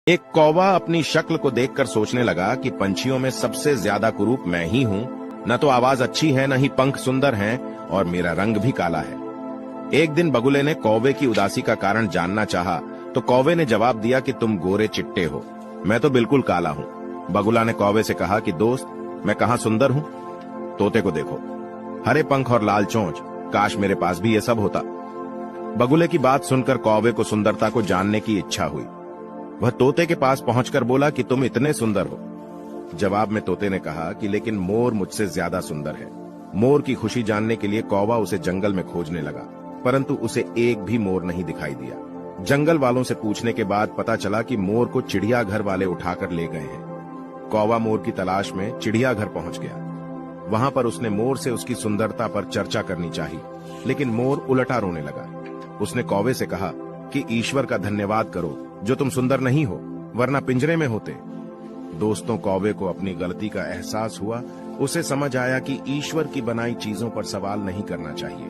एक कौवा अपनी शक्ल को देखकर सोचने लगा कि पंछियों में सबसे ज्यादा कुरूप मैं ही हूँ। न तो आवाज अच्छी है, न ही पंख सुंदर हैं, और मेरा रंग भी काला है। एक दिन बगुले ने कौवे की उदासी का कारण जानना चाहा, तो कौवे ने जवाब दिया कि तुम गोरे चिट्टे हो, मैं तो बिल्कुल काला हूँ। बगुला ने कौवे से कहा कि दोस्त, मैं कहाँ सुंदर हूँ? तोते को देखो, हरे पंख और लाल चोंच, काश मेरे पास भी ये सब होता। बगुले की बात सुनकर कौवे को सुंदरता को जानने की इच्छा हुई। वह तोते के पास पहुंचकर बोला कि तुम इतने सुंदर हो। जवाब में तोते ने कहा कि लेकिन मोर मुझसे ज्यादा सुंदर है। मोर की खुशी जानने के लिए कौवा उसे जंगल में खोजने लगा, परंतु उसे एक भी मोर नहीं दिखाई दिया। जंगल वालों से पूछने के बाद पता चला कि मोर को चिड़ियाघर वाले उठाकर ले गए हैं। कौवा मोर की तलाश में चिड़ियाघर पहुंच गया। वहां पर उसने मोर से उसकी सुंदरता पर चर्चा करनी चाहिए, लेकिन मोर उलटा रोने लगा। उसने कौवे से कहा कि ईश्वर का धन्यवाद करो जो तुम सुंदर नहीं हो, वरना पिंजरे में होते। दोस्तों, कौवे को अपनी गलती का एहसास हुआ। उसे समझ आया कि ईश्वर की बनाई चीजों पर सवाल नहीं करना चाहिए।